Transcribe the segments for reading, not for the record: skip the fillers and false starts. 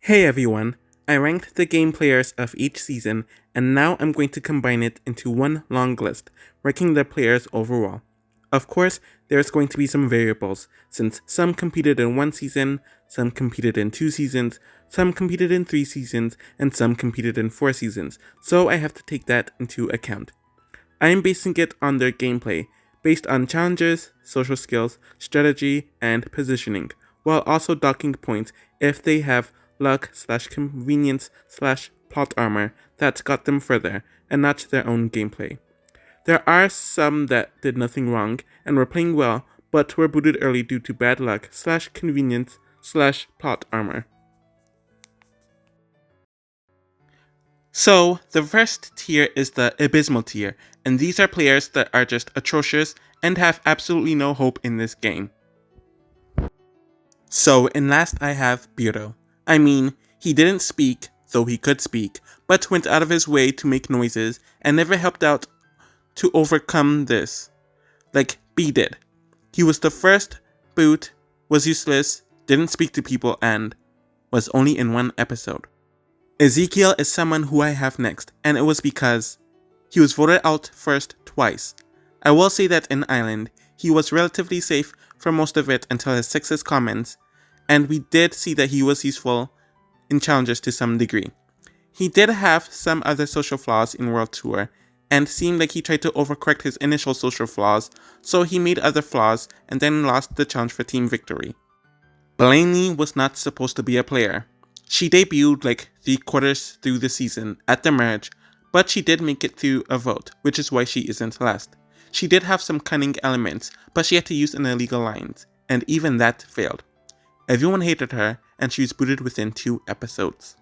Hey everyone, I ranked the game players of each season and now I'm going to combine it into one long list, ranking the players overall. Of course, there's going to be some variables, since some competed in one season, some competed in 2 seasons, some competed in 3 seasons, and some competed in 4 seasons, so I have to take that into account. I am basing it on their gameplay, based on challenges, social skills, strategy, and positioning, while also docking points if they have luck/convenience/plot armor that got them further, and not their own gameplay. There are some that did nothing wrong and were playing well, but were booted early due to bad luck/convenience/plot armor. So, the first tier is the Abysmal tier, and these are players that are just atrocious and have absolutely no hope in this game. So, in last I have Biro. I mean, he didn't speak, though he could speak, but went out of his way to make noises and never helped out to overcome this. Like B did. He was the first boot, was useless, didn't speak to people, and was only in one episode. Ezekiel is someone who I have next, and it was because he was voted out first twice. I will say that in Island, he was relatively safe for most of it until his sexist comments, and we did see that he was useful in challenges to some degree. He did have some other social flaws in World Tour, and seemed like he tried to overcorrect his initial social flaws, so he made other flaws and then lost the challenge for team victory. Blaney was not supposed to be a player. She debuted like 3/4 through the season at the merge, but she did make it through a vote, which is why she isn't last. She did have some cunning elements, but she had to use an illegal lines, and even that failed. Everyone hated her, and she was booted within 2 episodes.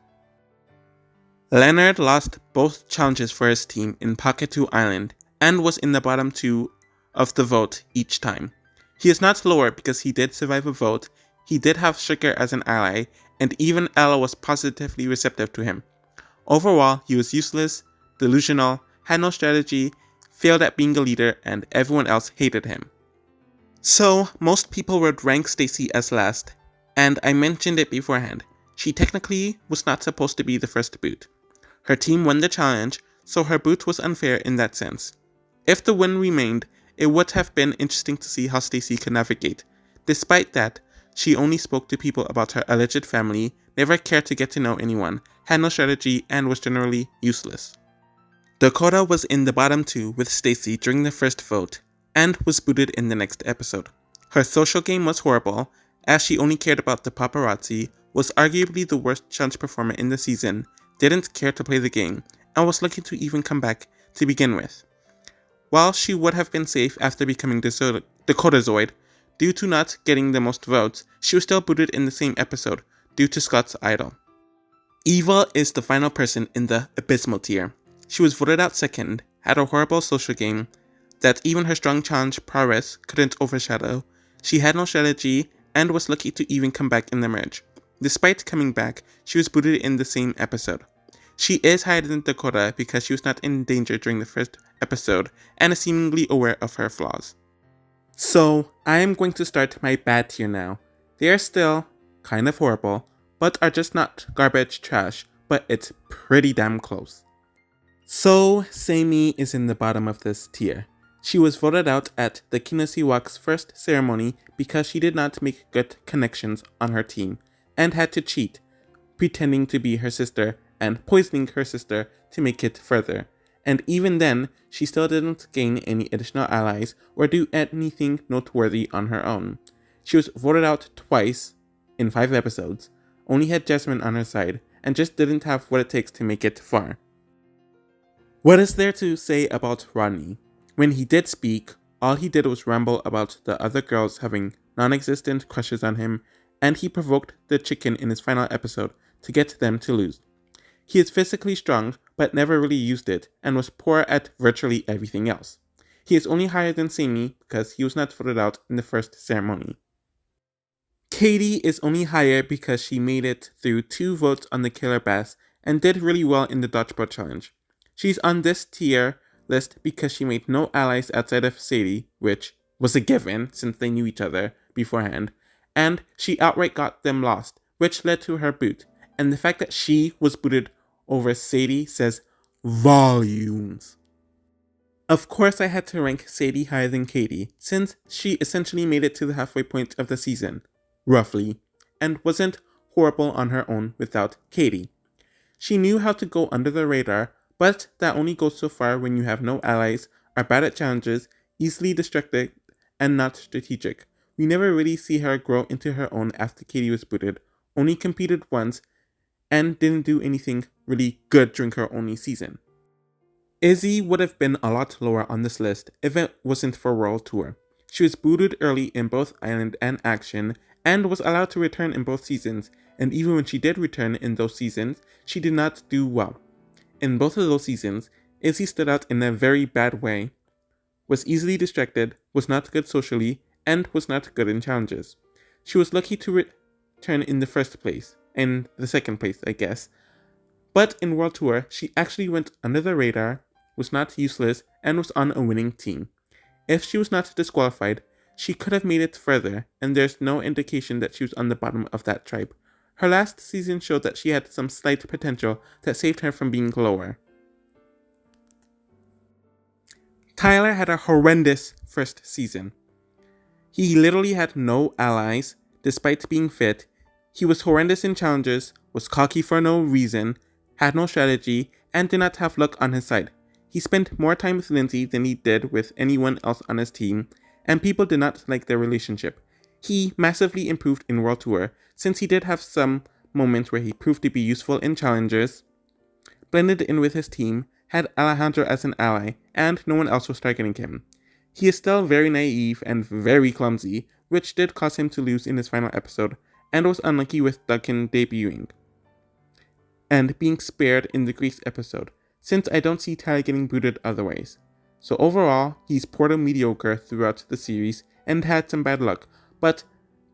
Leonard lost both challenges for his team in Pocket 2 Island, and was in the bottom 2 of the vote each time. He is not lower because he did survive a vote, he did have Stricker as an ally, and even Ella was positively receptive to him. Overall, he was useless, delusional, had no strategy, failed at being a leader, and everyone else hated him. So, most people would rank Stacy as last, and I mentioned it beforehand. She technically was not supposed to be the first boot. Her team won the challenge, so her boot was unfair in that sense. If the win remained, it would have been interesting to see how Stacy could navigate. Despite that, she only spoke to people about her alleged family, never cared to get to know anyone, had no strategy, and was generally useless. Dakota was in the bottom 2 with Stacy during the first vote, and was booted in the next episode. Her social game was horrible, as she only cared about the paparazzi, was arguably the worst challenge performer in the season, didn't care to play the game, and was lucky to even come back to begin with. While she would have been safe after becoming Dakotazoid, due to not getting the most votes, she was still booted in the same episode, due to Scott's idol. Eva is the final person in the Abysmal tier. She was voted out second, had a horrible social game that even her strong challenge prowess couldn't overshadow, she had no strategy, and was lucky to even come back in the merge. Despite coming back, she was booted in the same episode. She is higher than Dakota because she was not in danger during the first episode, and is seemingly aware of her flaws. So, I am going to start my bad tier now. They are still kind of horrible, but are just not garbage trash, but it's pretty damn close. So, Sammy is in the bottom of this tier. She was voted out at the Kinesiwak's first ceremony because she did not make good connections on her team, and had to cheat, pretending to be her sister and poisoning her sister to make it further. And even then, she still didn't gain any additional allies or do anything noteworthy on her own. She was voted out twice in 5 episodes, only had Jasmine on her side, and just didn't have what it takes to make it far. What is there to say about Rodney? When he did speak, all he did was ramble about the other girls having non-existent crushes on him, and he provoked the chicken in his final episode to get them to lose. He is physically strong, but never really used it, and was poor at virtually everything else. He is only higher than Sammy because he was not voted out in the first ceremony. Katie is only higher because she made it through 2 votes on the Killer Bass and did really well in the Dodgeball Challenge. She's on this tier list because she made no allies outside of Sadie, which was a given since they knew each other beforehand, and she outright got them lost, which led to her boot, and the fact that she was booted over Sadie says volumes. Of course, I had to rank Sadie higher than Katie, since she essentially made it to the halfway point of the season, roughly, and wasn't horrible on her own without Katie. She knew how to go under the radar, but that only goes so far when you have no allies, are bad at challenges, easily distracted, and not strategic. We never really see her grow into her own after Katie was booted, only competed once, and didn't do anything really good during her only season. Izzy would have been a lot lower on this list if it wasn't for World Tour. She was booted early in both Island and Action, and was allowed to return in both seasons, and even when she did return in those seasons, she did not do well. In both of those seasons, Izzy stood out in a very bad way, was easily distracted, was not good socially, and was not good in challenges. She was lucky to return in the first place, in the second place, I guess. But in World Tour, she actually went under the radar, was not useless, and was on a winning team. If she was not disqualified, she could have made it further, and there's no indication that she was on the bottom of that tribe. Her last season showed that she had some slight potential that saved her from being lower. Tyler had a horrendous first season. He literally had no allies, despite being fit. He was horrendous in challenges, was cocky for no reason, had no strategy, and did not have luck on his side. He spent more time with Lindsay than he did with anyone else on his team, and people did not like their relationship. He massively improved in World Tour, since he did have some moments where he proved to be useful in challenges, blended in with his team, had Alejandro as an ally, and no one else was targeting him. He is still very naive and very clumsy, which did cause him to lose in his final episode, and was unlucky with Duncan debuting and being spared in the Greece episode, since I don't see Tyler getting booted otherwise. So overall, he's poor to mediocre throughout the series and had some bad luck, but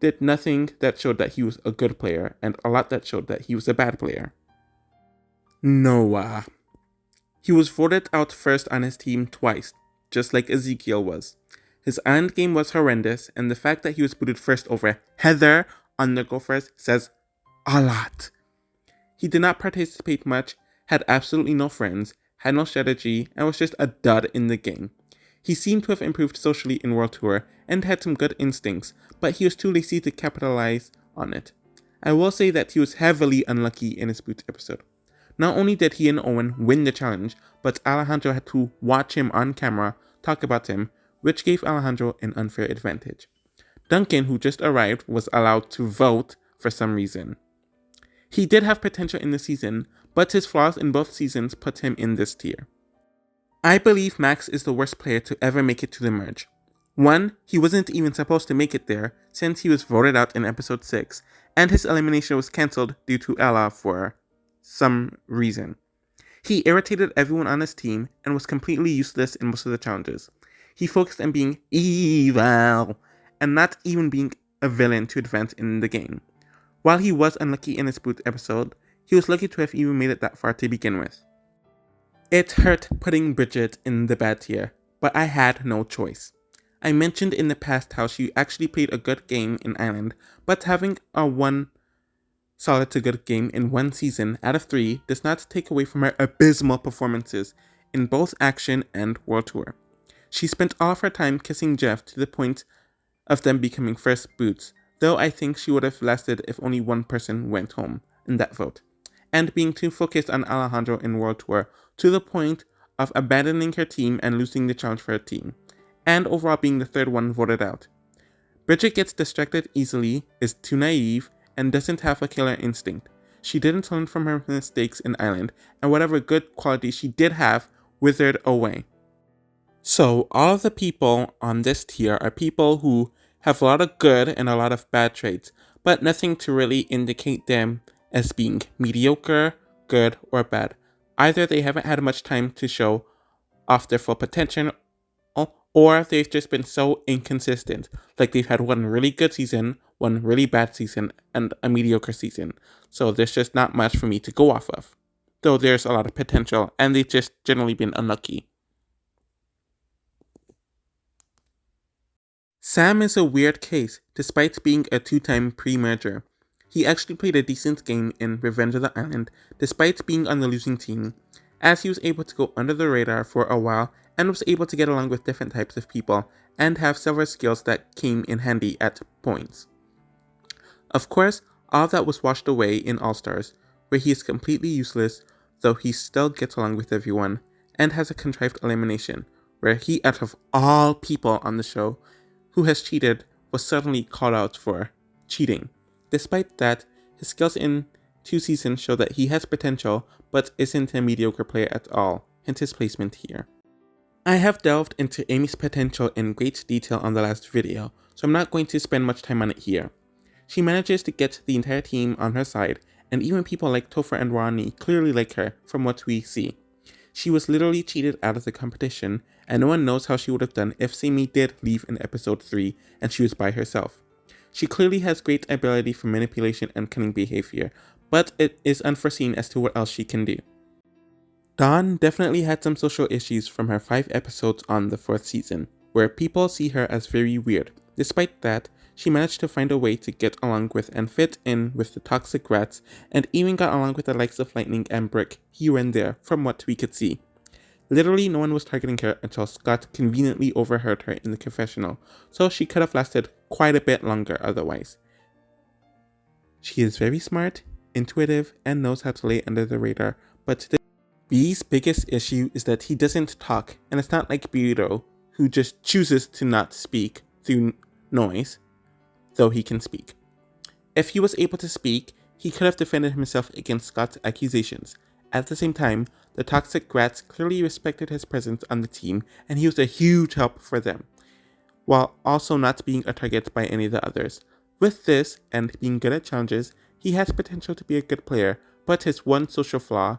did nothing that showed that he was a good player, and a lot that showed that he was a bad player. Noah. He was voted out first on his team twice, just like Ezekiel was. His end game was horrendous, and the fact that he was booted first over Heather on the Gophers says a lot. He did not participate much, had absolutely no friends, had no strategy, and was just a dud in the game. He seemed to have improved socially in World Tour and had some good instincts, but he was too lazy to capitalize on it. I will say that he was heavily unlucky in his boot episode. Not only did he and Owen win the challenge, but Alejandro had to watch him on camera talk about him, which gave Alejandro an unfair advantage. Duncan, who just arrived, was allowed to vote for some reason. He did have potential in the season, but his flaws in both seasons put him in this tier. I believe Max is the worst player to ever make it to the merge. 1, he wasn't even supposed to make it there, since he was voted out in episode 6, and his elimination was cancelled due to Ella for some reason. He irritated everyone on his team and was completely useless in most of the challenges. He focused on being evil, and not even being a villain to advance in the game. While he was unlucky in his boot episode, he was lucky to have even made it that far to begin with. It hurt putting Bridgette in the bad tier, but I had no choice. I mentioned in the past how she actually played a good game in Island, but having a 1 solid to good game in 1 season out of 3 does not take away from her abysmal performances in both Action and World Tour. She spent all of her time kissing Jeff to the point of them becoming first boots, though I think she would have lasted if only one person went home in that vote, and being too focused on Alejandro in World Tour to the point of abandoning her team and losing the challenge for her team, and overall being the third one voted out. Bridgette gets distracted easily, is too naive, and doesn't have a killer instinct. She didn't learn from her mistakes in Island, and whatever good qualities she did have withered away. So all of the people on this tier are people who have a lot of good and a lot of bad traits, but nothing to really indicate them as being mediocre, good, or bad. Either they haven't had much time to show off their full potential, or they've just been so inconsistent. Like they've had one really good season, one really bad season, and a mediocre season. So there's just not much for me to go off of. Though there's a lot of potential, and they've just generally been unlucky. Sam is a weird case, despite being a 2-time pre-merger. He actually played a decent game in Revenge of the Island, despite being on the losing team, as he was able to go under the radar for a while and was able to get along with different types of people and have several skills that came in handy at points. Of course, all that was washed away in All Stars, where he is completely useless, though he still gets along with everyone, and has a contrived elimination, where he, out of all people on the show who has cheated, was suddenly called out for cheating. Despite that, his skills in 2 seasons show that he has potential, but isn't a mediocre player at all, hence his placement here. I have delved into Amy's potential in great detail on the last video, so I'm not going to spend much time on it here. She manages to get the entire team on her side, and even people like Topher and Ronnie clearly like her from what we see. She was literally cheated out of the competition, and no one knows how she would have done if Sammy did leave in episode 3 and she was by herself. She clearly has great ability for manipulation and cunning behavior, but it is unforeseen as to what else she can do. Dawn definitely had some social issues from her 5 episodes on the 4th season, where people see her as very weird. Despite that, she managed to find a way to get along with and fit in with the toxic rats, and even got along with the likes of Lightning and Brick here and there from what we could see. Literally no one was targeting her until Scott conveniently overheard her in the confessional, so she could have lasted quite a bit longer otherwise. She is very smart, intuitive, and knows how to lay under the radar, but B's biggest issue is that he doesn't talk, and it's not like Burrito, who just chooses to not speak through noise, though he can speak. If he was able to speak, he could have defended himself against Scott's accusations. At the same time, the toxic rats clearly respected his presence on the team, and he was a huge help for them, while also not being a target by any of the others. With this, and being good at challenges, he has potential to be a good player, but his one social flaw,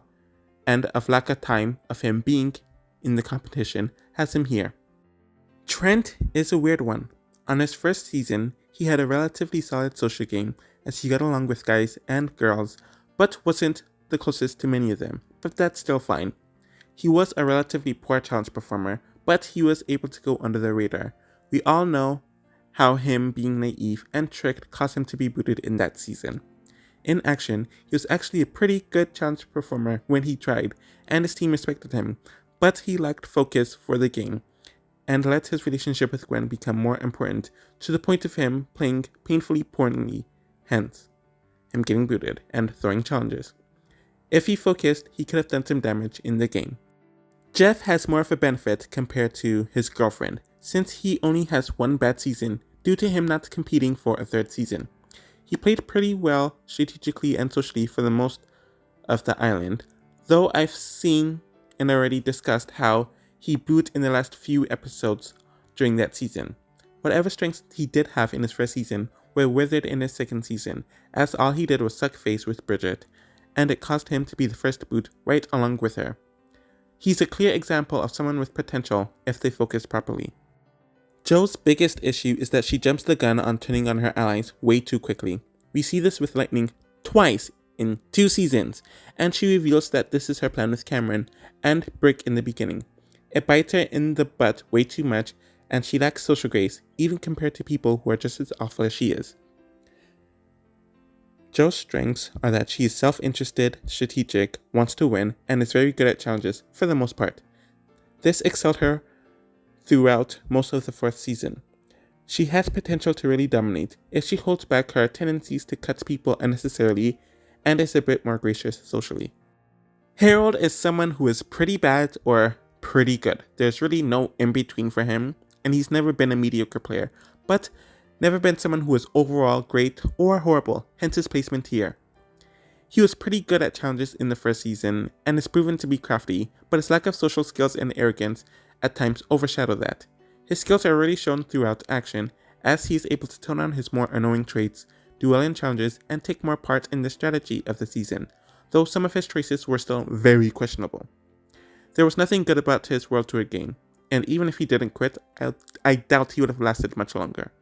and of lack of time of him being in the competition, has him here. Trent is a weird one. On his first season, he had a relatively solid social game, as he got along with guys and girls, but wasn't the closest to many of them, but that's still fine. He was a relatively poor challenge performer, but he was able to go under the radar. We all know how him being naive and tricked caused him to be booted in that season. In action, he was actually a pretty good challenge performer when he tried, and his team respected him, but he lacked focus for the game, and let his relationship with Gwen become more important, to the point of him playing painfully poorly, hence him getting booted and throwing challenges. If he focused, he could have done some damage in the game. Jeff has more of a benefit compared to his girlfriend, since he only has 1 bad season due to him not competing for a 3rd season. He played pretty well strategically and socially for the most of the island, though I've seen and already discussed how he booed in the last few episodes during that season. Whatever strengths he did have in his first season were withered in his second season, as all he did was suck face with Bridgette, and it caused him to be the first boot right along with her. He's a clear example of someone with potential if they focus properly. Jo's biggest issue is that she jumps the gun on turning on her allies way too quickly. We see this with Lightning twice in 2 seasons, and she reveals that this is her plan with Cameron and Brick in the beginning. It bites her in the butt way too much, and she lacks social grace, even compared to people who are just as awful as she is. Jo's strengths are that she is self-interested, strategic, wants to win, and is very good at challenges for the most part. This excelled her throughout most of the 4th season. She has potential to really dominate if she holds back her tendencies to cut people unnecessarily and is a bit more gracious socially. Harold is someone who is pretty bad or pretty good. There's really no in-between for him, and he's never been a mediocre player, but never been someone who is overall great or horrible, hence his placement here. He was pretty good at challenges in the first season, and is proven to be crafty, but his lack of social skills and arrogance at times overshadow that. His skills are already shown throughout action, as he is able to tone down his more annoying traits, do well in challenges, and take more part in the strategy of the season, though some of his choices were still very questionable. There was nothing good about his World Tour game, and even if he didn't quit, I doubt he would have lasted much longer.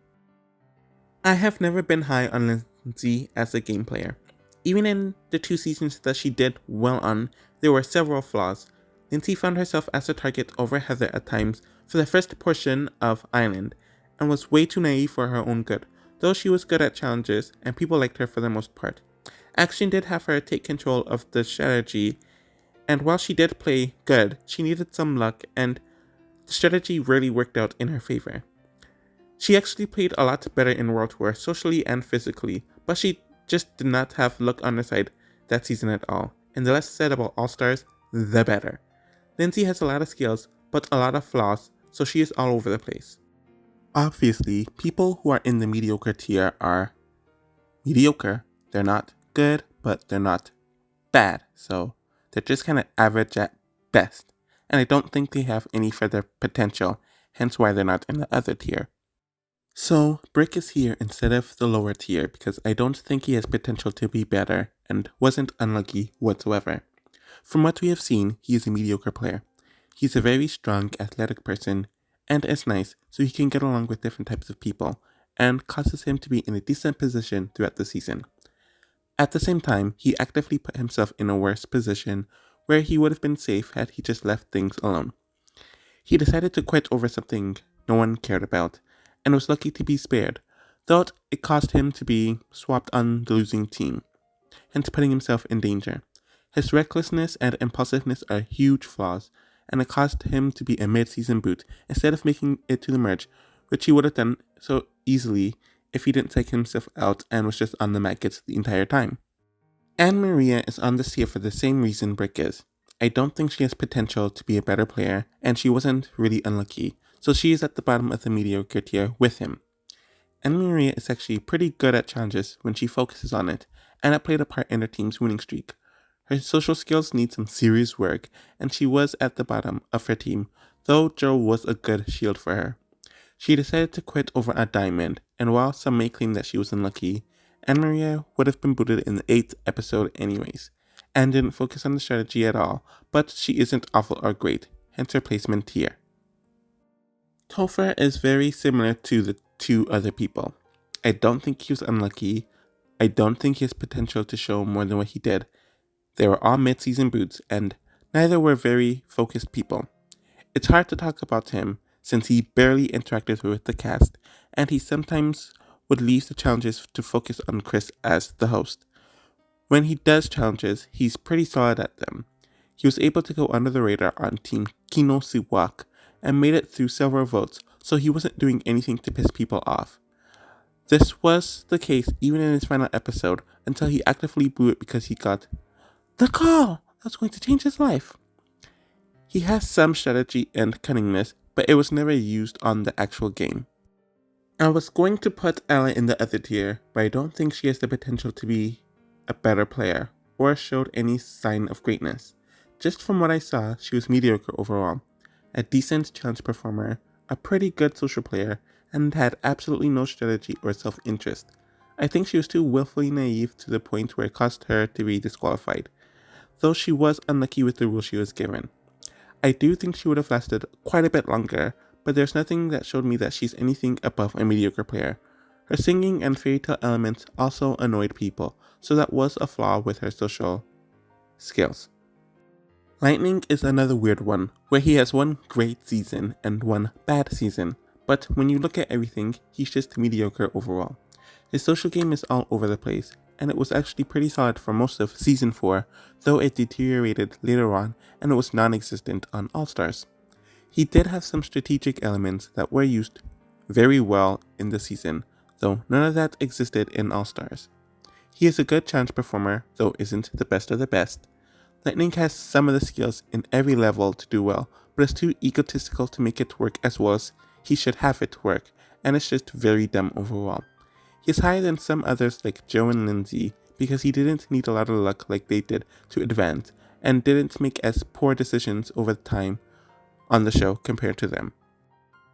I have never been high on Lindsay as a game player. Even in the 2 seasons that she did well on, there were several flaws. Lindsay found herself as a target over Heather at times for the first portion of Island, and was way too naive for her own good, though she was good at challenges and people liked her for the most part. Action did have her take control of the strategy, and while she did play good, she needed some luck and the strategy really worked out in her favor. She actually played a lot better in World Tour, socially and physically, but she just did not have luck on her side that season at all, and the less said about All-Stars, the better. Lindsay has a lot of skills, but a lot of flaws, so she is all over the place. Obviously, people who are in the mediocre tier are mediocre. They're not good, but they're not bad, so they're just kind of average at best, and I don't think they have any further potential, hence why they're not in the other tier. So, Brick is here instead of the lower tier because I don't think he has potential to be better and wasn't unlucky whatsoever. From what we have seen, he is a mediocre player. He's a very strong, athletic person and is nice, so he can get along with different types of people and causes him to be in a decent position throughout the season. At the same time, he actively put himself in a worse position where he would have been safe had he just left things alone. He decided to quit over something no one cared about, and was lucky to be spared, though it caused him to be swapped on the losing team, hence putting himself in danger. His recklessness and impulsiveness are huge flaws, and it caused him to be a mid-season boot instead of making it to the merge, which he would have done so easily if he didn't take himself out and was just on the maggots the entire time. Anne Maria is on this tier for the same reason Brick is. I don't think she has potential to be a better player, and she wasn't really unlucky, so she is at the bottom of the mediocre tier with him. Anne Maria is actually pretty good at challenges when she focuses on it, and it played a part in her team's winning streak. Her social skills need some serious work, and she was at the bottom of her team, though Joe was a good shield for her. She decided to quit over a diamond, and while some may claim that she was unlucky, Anne Maria would have been booted in the 8th episode anyways, and didn't focus on the strategy at all, but she isn't awful or great, hence her placement here. Topher is very similar to the two other people. I don't think he was unlucky. I don't think he has potential to show more than what he did. They were all mid-season boots, and neither were very focused people. It's hard to talk about him since he barely interacted with the cast, and he sometimes would leave the challenges to focus on Chris as the host. When he does challenges, he's pretty solid at them. He was able to go under the radar on Team Kino Siwak and made it through several votes, so he wasn't doing anything to piss people off. This was the case even in his final episode until he actively blew it because he got the call that's going to change his life. He has some strategy and cunningness, but it was never used on the actual game. I was going to put Ella in the other tier, but I don't think she has the potential to be a better player or showed any sign of greatness. Just from what I saw, she was mediocre overall. A decent challenge performer, a pretty good social player, and had absolutely no strategy or self-interest. I think she was too willfully naive to the point where it caused her to be disqualified, though she was unlucky with the rules she was given. I do think she would have lasted quite a bit longer, but there's nothing that showed me that she's anything above a mediocre player. Her singing and fairy tale elements also annoyed people, so that was a flaw with her social skills. Lightning is another weird one, where he has one great season and one bad season, but when you look at everything, he's just mediocre overall. His social game is all over the place, and it was actually pretty solid for most of Season 4, though it deteriorated later on and it was non-existent on All-Stars. He did have some strategic elements that were used very well in the season, though none of that existed in All-Stars. He is a good challenge performer, though isn't the best of the best. Lightning has some of the skills in every level to do well, but is too egotistical to make it work as well as he should have it work, and it's just very dumb overall. He's higher than some others like Joe and Lindsay because he didn't need a lot of luck like they did to advance, and didn't make as poor decisions over time on the show compared to them.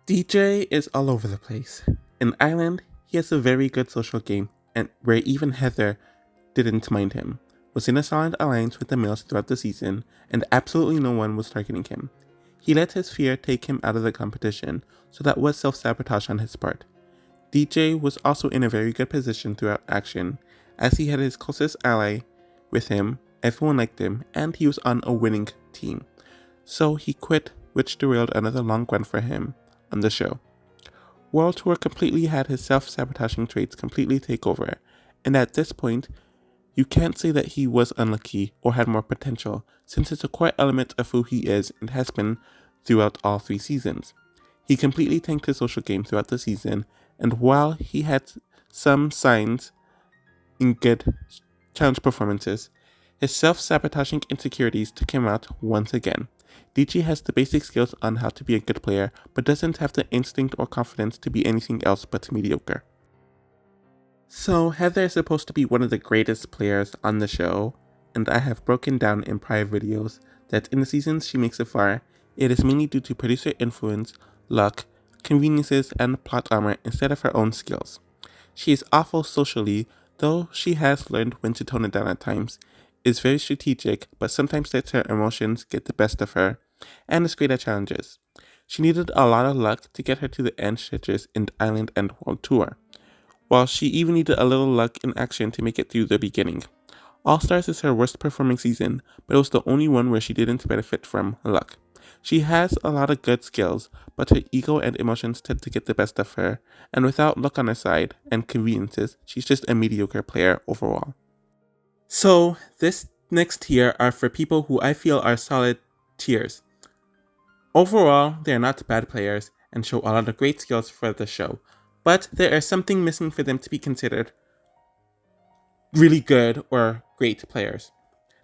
DJ is all over the place. In Island, he has a very good social game, and where even Heather didn't mind him, was in a solid alliance with the males throughout the season, and absolutely no one was targeting him. He let his fear take him out of the competition, so that was self-sabotage on his part. DJ was also in a very good position throughout action, as he had his closest ally with him, everyone liked him, and he was on a winning team. So he quit, which derailed another long run for him on the show. World Tour completely had his self-sabotaging traits completely take over, and at this point, you can't say that he was unlucky or had more potential, since it's a core element of who he is and has been throughout all 3 seasons. He completely tanked his social game throughout the season, and while he had some signs in good challenge performances, his self-sabotaging insecurities took him out once again. DG has the basic skills on how to be a good player, but doesn't have the instinct or confidence to be anything else but mediocre. So Heather is supposed to be one of the greatest players on the show, and I have broken down in prior videos that in the seasons she makes so far, it is mainly due to producer influence, luck, conveniences, and plot armor instead of her own skills. She is awful socially, though she has learned when to tone it down at times, is very strategic, but sometimes lets her emotions get the best of her, and is great at challenges. She needed a lot of luck to get her to the end stretches in Island and World Tour, while she even needed a little luck in action to make it through the beginning. All Stars is her worst performing season, but it was the only one where she didn't benefit from luck. She has a lot of good skills, but her ego and emotions tend to get the best of her, and without luck on her side and conveniences, she's just a mediocre player overall. So, this next tier are for people who I feel are solid tiers. Overall, they are not bad players and show a lot of great skills for the show, but there is something missing for them to be considered really good or great players.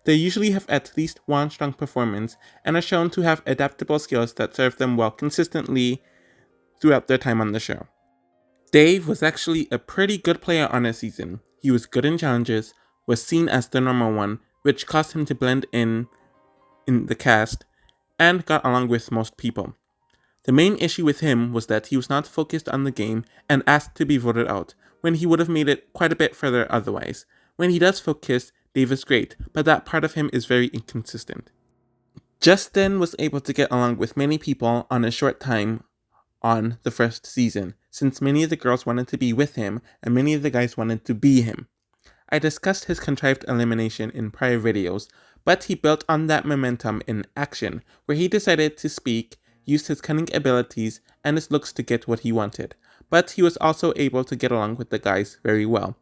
They usually have at least one strong performance and are shown to have adaptable skills that serve them well consistently throughout their time on the show. Dave was actually a pretty good player on his season. He was good in challenges, was seen as the normal one, which caused him to blend in the cast, and got along with most people. The main issue with him was that he was not focused on the game and asked to be voted out, when he would have made it quite a bit further otherwise. When he does focus, Dave is great, but that part of him is very inconsistent. Justin was able to get along with many people on a short time on the first season, since many of the girls wanted to be with him and many of the guys wanted to be him. I discussed his contrived elimination in prior videos, but he built on that momentum in action, where he decided to speak, used his cunning abilities and his looks to get what he wanted, but he was also able to get along with the guys very well.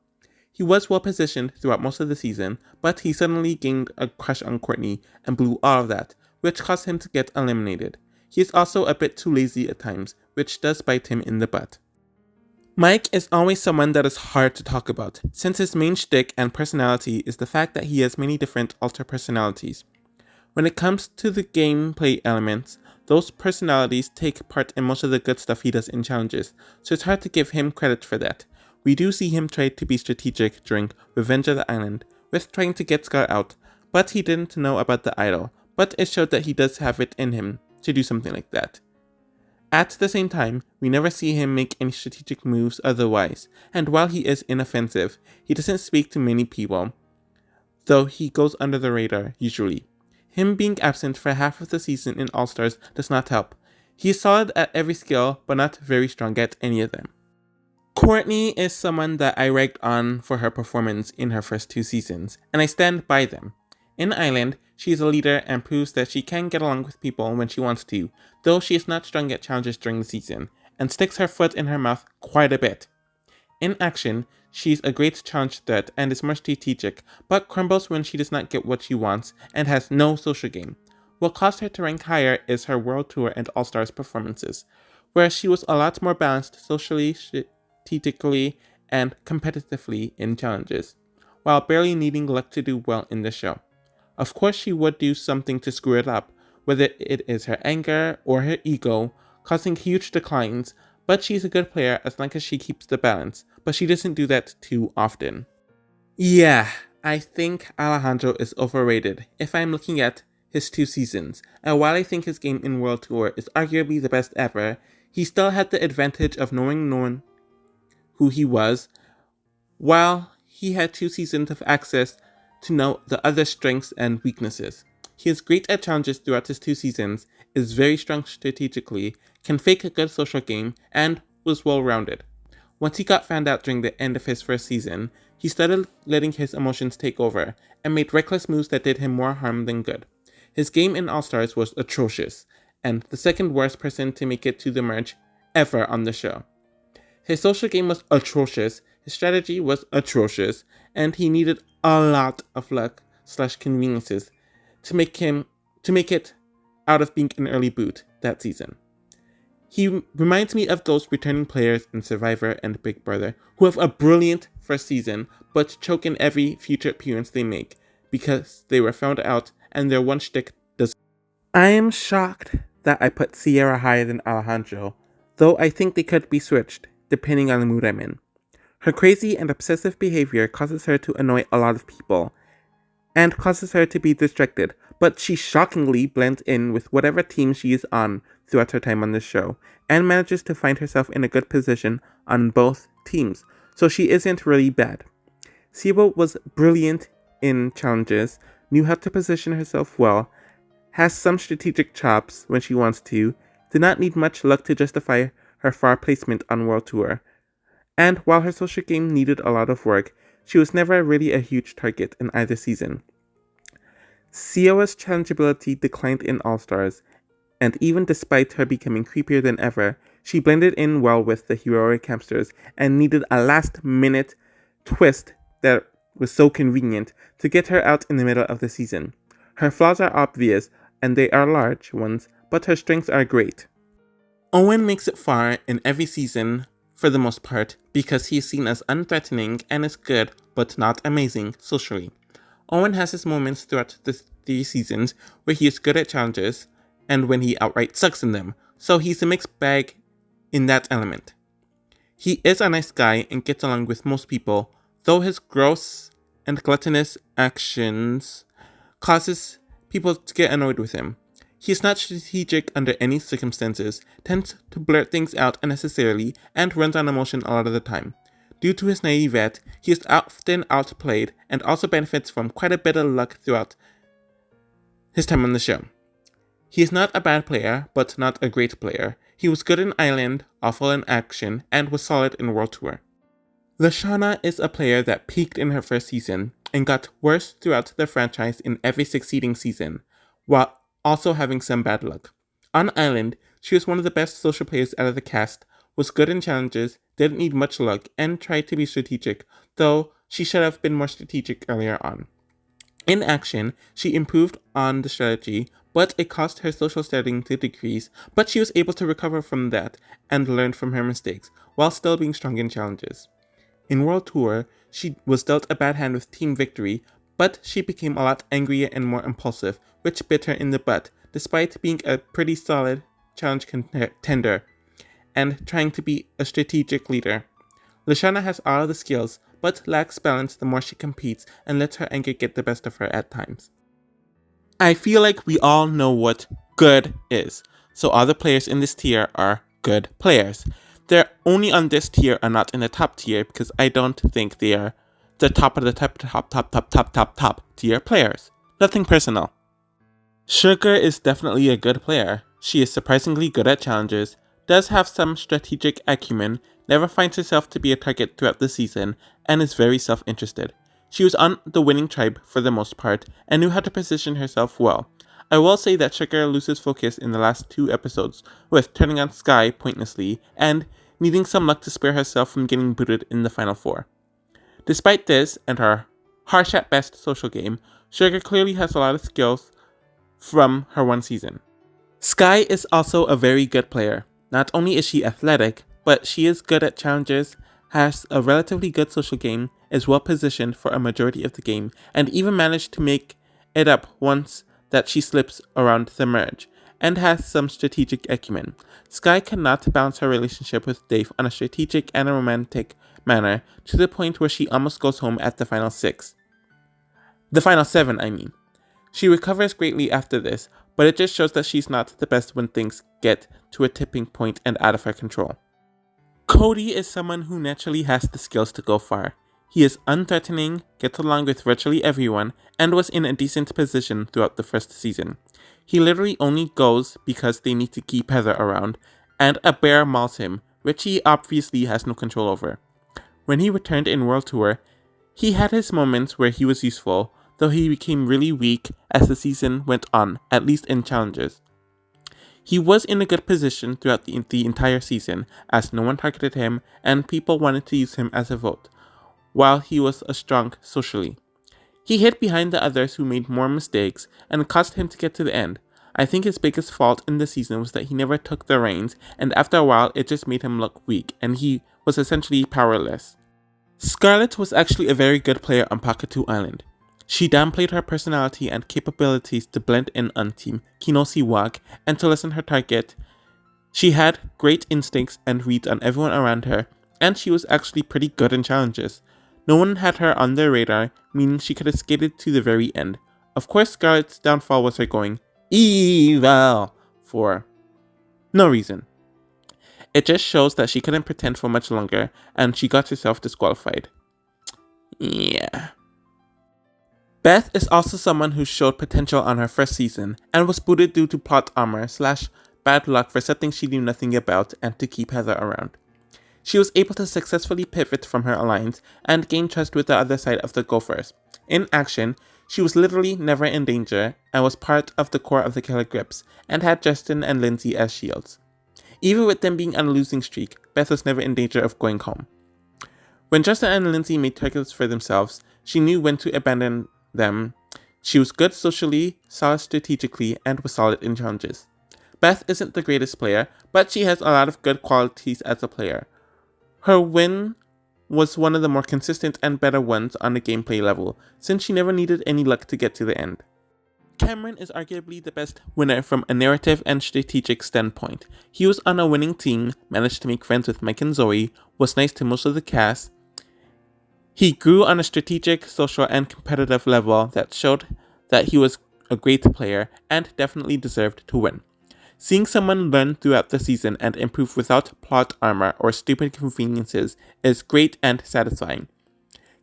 He was well positioned throughout most of the season, but he suddenly gained a crush on Courtney and blew all of that, which caused him to get eliminated. He is also a bit too lazy at times, which does bite him in the butt. Mike is always someone that is hard to talk about, since his main shtick and personality is the fact that he has many different alter personalities. When it comes to the gameplay elements, those personalities take part in most of the good stuff he does in challenges, so it's hard to give him credit for that. We do see him try to be strategic during Revenge of the Island, with trying to get Scar out, but he didn't know about the idol, but it showed that he does have it in him to do something like that. At the same time, we never see him make any strategic moves otherwise, and while he is inoffensive, he doesn't speak to many people, though he goes under the radar usually. Him being absent for half of the season in All-Stars does not help. He is solid at every skill, but not very strong at any of them. Courtney is someone that I ragged on for her performance in her first 2 seasons, and I stand by them. In Island, she is a leader and proves that she can get along with people when she wants to, though she is not strong at challenges during the season, and sticks her foot in her mouth quite a bit. In action, she's a great challenge threat and is more strategic, but crumbles when she does not get what she wants and has no social game. What caused her to rank higher is her World Tour and All-Stars performances, where she was a lot more balanced socially, strategically, and competitively in challenges, while barely needing luck to do well in the show. Of course, she would do something to screw it up, whether it is her anger or her ego, causing huge declines, but she's a good player as long as she keeps the balance, but she doesn't do that too often. Yeah, I think Alejandro is overrated if I'm looking at his 2 seasons, and while I think his game in World Tour is arguably the best ever, he still had the advantage of knowing who he was, while he had 2 seasons of access to know the other strengths and weaknesses. He is great at challenges throughout his 2 seasons, is very strong strategically, can fake a good social game, and was well-rounded. Once he got found out during the end of his first season, he started letting his emotions take over, and made reckless moves that did him more harm than good. His game in All-Stars was atrocious, and the second worst person to make it to the merge ever on the show. His social game was atrocious, his strategy was atrocious, and he needed a lot of luck slash conveniences to make it out of being an early boot that season. He reminds me of those returning players in Survivor and Big Brother who have a brilliant first season but choke in every future appearance they make because they were found out and their one shtick does. I am shocked that I put Sierra higher than Alejandro, though I think they could be switched depending on the mood I'm in. Her crazy and obsessive behavior causes her to annoy a lot of people and causes her to be distracted, but she shockingly blends in with whatever team she is on throughout her time on the show, and manages to find herself in a good position on both teams, so she isn't really bad. Sibo was brilliant in challenges, knew how to position herself well, has some strategic chops when she wants to, did not need much luck to justify her far placement on World Tour, and while her social game needed a lot of work, she was never really a huge target in either season. Sierra's challengeability declined in All-Stars, and even despite her becoming creepier than ever, she blended in well with the heroic hamsters and needed a last-minute twist that was so convenient to get her out in the middle of the season. Her flaws are obvious, and they are large ones, but her strengths are great. Owen makes it far in every season, for the most part, because he is seen as unthreatening and is good, but not amazing, socially. Owen has his moments throughout the 3 seasons where he is good at challenges, and when he outright sucks in them, so he's a mixed bag in that element. He is a nice guy and gets along with most people, though his gross and gluttonous actions causes people to get annoyed with him. He is not strategic under any circumstances, tends to blurt things out unnecessarily, and runs on emotion a lot of the time. Due to his naivete, he is often outplayed and also benefits from quite a bit of luck throughout his time on the show. He is not a bad player, but not a great player. He was good in Island, awful in Action, and was solid in World Tour. Lashana is a player that peaked in her first season and got worse throughout the franchise in every succeeding season, while also having some bad luck. On Island, she was one of the best social players out of the cast, was good in challenges, didn't need much luck, and tried to be strategic, though she should have been more strategic earlier on. In Action, she improved on the strategy, but it caused her social standing to decrease, but she was able to recover from that and learn from her mistakes, while still being strong in challenges. In World Tour, she was dealt a bad hand with Team Victory, but she became a lot angrier and more impulsive, which bit her in the butt, despite being a pretty solid challenge contender and trying to be a strategic leader. Lashana has all the skills, but lacks balance the more she competes and lets her anger get the best of her at times. I feel like we all know what good is, so all the players in this tier are good players. They're only on this tier and not in the top tier because I don't think they are the top of the top tier players. Nothing personal. Sugar is definitely a good player. She is surprisingly good at challenges, does have some strategic acumen, never finds herself to be a target throughout the season, and is very self-interested. She was on the winning tribe for the most part, and knew how to position herself well. I will say that Sugar loses focus in the last 2 episodes, with turning on Sky pointlessly, and needing some luck to spare herself from getting booted in the final 4. Despite this, and her harsh at best social game, Sugar clearly has a lot of skills from her 1 season. Sky is also a very good player. Not only is she athletic, but she is good at challenges, has a relatively good social game, is well positioned for a majority of the game, and even managed to make it up once that she slips around the merge, and has some strategic acumen. Sky cannot balance her relationship with Dave on a strategic and a romantic manner to the point where she almost goes home at the final 6. The final 7, I mean. She recovers greatly after this, but it just shows that she's not the best when things get to a tipping point and out of her control. Cody is someone who naturally has the skills to go far. He is unthreatening, gets along with virtually everyone, and was in a decent position throughout the first season. He literally only goes because they need to keep Heather around, and a bear mauls him, which he obviously has no control over. When he returned in World Tour, he had his moments where he was useful, though he became really weak as the season went on, at least in challenges. He was in a good position throughout the entire season, as no one targeted him and people wanted to use him as a vote, while he was strong socially. He hid behind the others who made more mistakes and caused him to get to the end. I think his biggest fault in the season was that he never took the reins, and after a while it just made him look weak, and he was essentially powerless. Scarlett was actually a very good player on Pakatu Island. She downplayed her personality and capabilities to blend in on Team Kinosiwag and to lessen her target. She had great instincts and reads on everyone around her, and she was actually pretty good in challenges. No one had her on their radar, meaning she could have skated to the very end. Of course, Scarlett's downfall was her going evil for no reason. It just shows that she couldn't pretend for much longer, and she got herself disqualified. Yeah. Beth is also someone who showed potential on her first season, and was booted due to plot armor / bad luck for something she knew nothing about and to keep Heather around. She was able to successfully pivot from her alliance and gain trust with the other side of the Gophers. In action, she was literally never in danger and was part of the core of the Killer Grips and had Justin and Lindsay as shields. Even with them being on a losing streak, Beth was never in danger of going home. When Justin and Lindsay made targets for themselves, she knew when to abandon them. She was good socially, solid strategically, and was solid in challenges. Beth isn't the greatest player, but she has a lot of good qualities as a player. Her win was one of the more consistent and better ones on the gameplay level, since she never needed any luck to get to the end. Cameron is arguably the best winner from a narrative and strategic standpoint. He was on a winning team, managed to make friends with Mike and Zoey, was nice to most of the cast. He grew on a strategic, social, and competitive level that showed that he was a great player and definitely deserved to win. Seeing someone learn throughout the season and improve without plot armor or stupid conveniences is great and satisfying.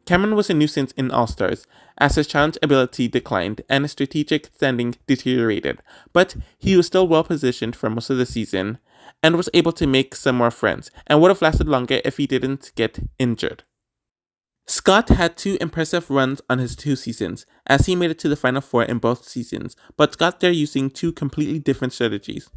Cameron was a nuisance in All-Stars, as his challenge ability declined and his strategic standing deteriorated, but he was still well positioned for most of the season and was able to make some more friends, and would have lasted longer if he didn't get injured. Scott had 2 impressive runs on his 2 seasons, as he made it to the Final Four in both seasons, but got there using 2 completely different strategies.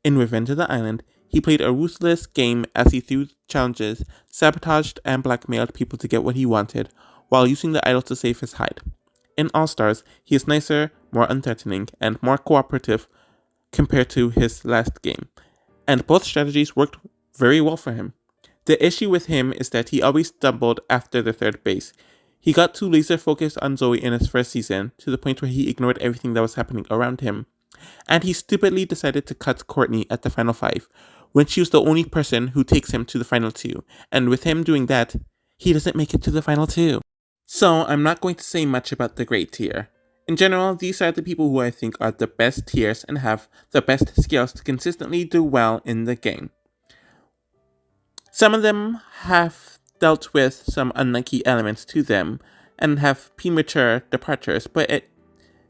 In Revenge of the Island, he played a ruthless game as he threw challenges, sabotaged and blackmailed people to get what he wanted, while using the idol to save his hide. In All-Stars, he is nicer, more unthreatening, and more cooperative compared to his last game, and both strategies worked very well for him. The issue with him is that he always stumbled after the third base. He got too laser focused on Zoey in his first season, to the point where he ignored everything that was happening around him. And he stupidly decided to cut Courtney at the final 5, when she was the only person who takes him to the final 2, and with him doing that, he doesn't make it to the final 2. So I'm not going to say much about the great tier. In general, these are the people who I think are the best tiers and have the best skills to consistently do well in the game. Some of them have dealt with some unlucky elements to them and have premature departures, but it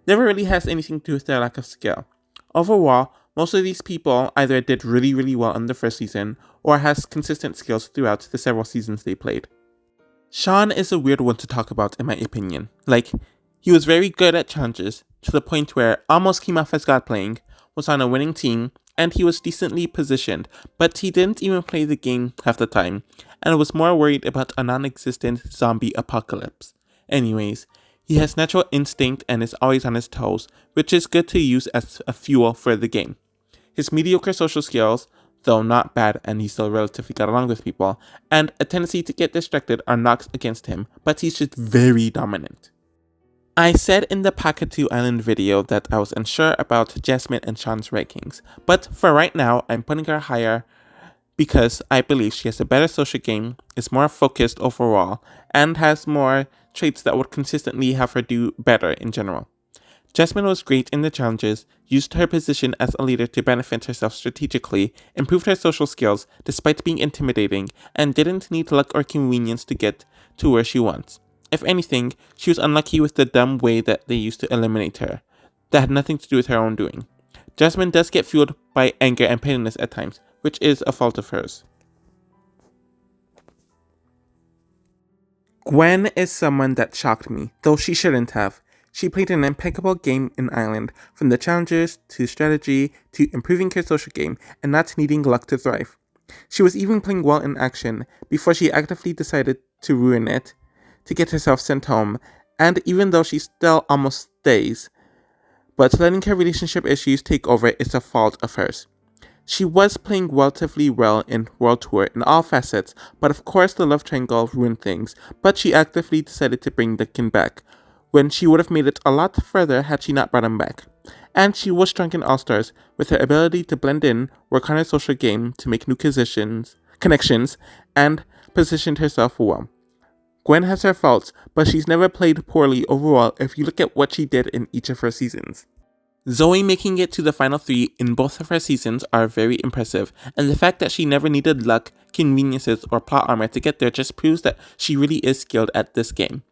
never really has anything to do with their lack of skill. Overall, most of these people either did really well in the first season or has consistent skills throughout the several seasons they played. Sean is a weird one to talk about in my opinion. He was very good at challenges, to the point where almost came off as God playing, was on a winning team, and he was decently positioned, but he didn't even play the game half the time, and was more worried about a non-existent zombie apocalypse. Anyways, he has natural instinct and is always on his toes, which is good to use as a fuel for the game. His mediocre social skills, though not bad and he still relatively got along with people, and a tendency to get distracted are knocks against him, but he's just very dominant. I said in the Pakatu Island video that I was unsure about Jasmine and Sean's rankings, but for right now, I'm putting her higher because I believe she has a better social game, is more focused overall, and has more traits that would consistently have her do better in general. Jasmine was great in the challenges, used her position as a leader to benefit herself strategically, improved her social skills despite being intimidating, and didn't need luck or convenience to get to where she wants. If anything, she was unlucky with the dumb way that they used to eliminate her. That had nothing to do with her own doing. Jasmine does get fueled by anger and pettiness at times, which is a fault of hers. Gwen is someone that shocked me, though she shouldn't have. She played an impeccable game in Island, from the challenges to strategy to improving her social game and not needing luck to thrive. She was even playing well in action before she actively decided to ruin it to get herself sent home, and even though she still almost stays, but letting her relationship issues take over is a fault of hers. She was playing relatively well in World Tour in all facets, but of course the love triangle ruined things, but she actively decided to bring Duncan back, when she would have made it a lot further had she not brought him back. And she was strong in All-Stars, with her ability to blend in, work on her social game to make new connections, and positioned herself well. Gwen has her faults, but she's never played poorly overall if you look at what she did in each of her seasons. Zoey making it to the final 3 in both of her seasons are very impressive, and the fact that she never needed luck, conveniences, or plot armor to get there just proves that she really is skilled at this game.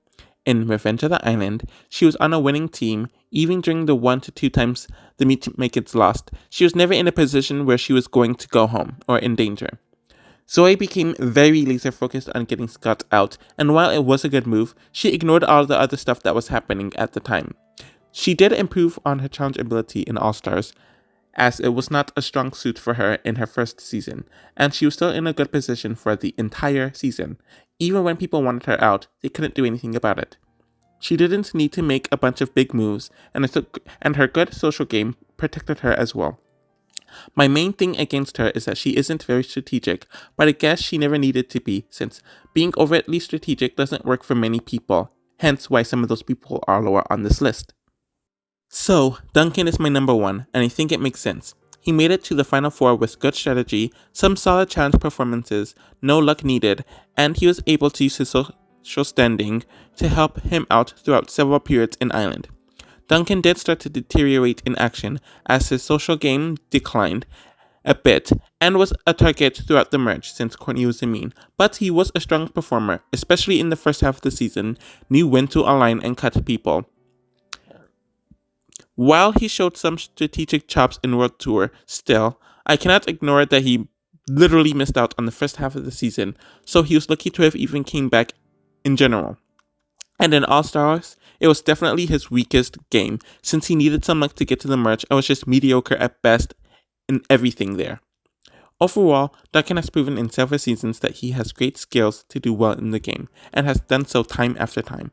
In Revenge of the Island, she was on a winning team, even during the 1 to 2 times the Meet-Makers lost. She was never in a position where she was going to go home, or in danger. Zoey became very laser focused on getting Scott out, and while it was a good move, she ignored all the other stuff that was happening at the time. She did improve on her challenge ability in All-Stars, as it was not a strong suit for her in her first season, and she was still in a good position for the entire season. Even when people wanted her out, they couldn't do anything about it. She didn't need to make a bunch of big moves, and her good social game protected her as well. My main thing against her is that she isn't very strategic, but I guess she never needed to be, since being overtly strategic doesn't work for many people, hence why some of those people are lower on this list. So, Duncan is my number 1, and I think it makes sense. He made it to the final 4 with good strategy, some solid challenge performances, no luck needed, and he was able to use his social standing to help him out throughout several periods in Island. Duncan did start to deteriorate in action as his social game declined a bit and was a target throughout the merge since Courtney was mean, but he was a strong performer, especially in the first half of the season, knew when to align and cut people. While he showed some strategic chops in World Tour, still, I cannot ignore that he literally missed out on the first half of the season, so he was lucky to have even came back in general. And in All-Stars, it was definitely his weakest game, since he needed some luck to get to the merge and was just mediocre at best in everything there. Overall, Duncan has proven in several seasons that he has great skills to do well in the game, and has done so time after time.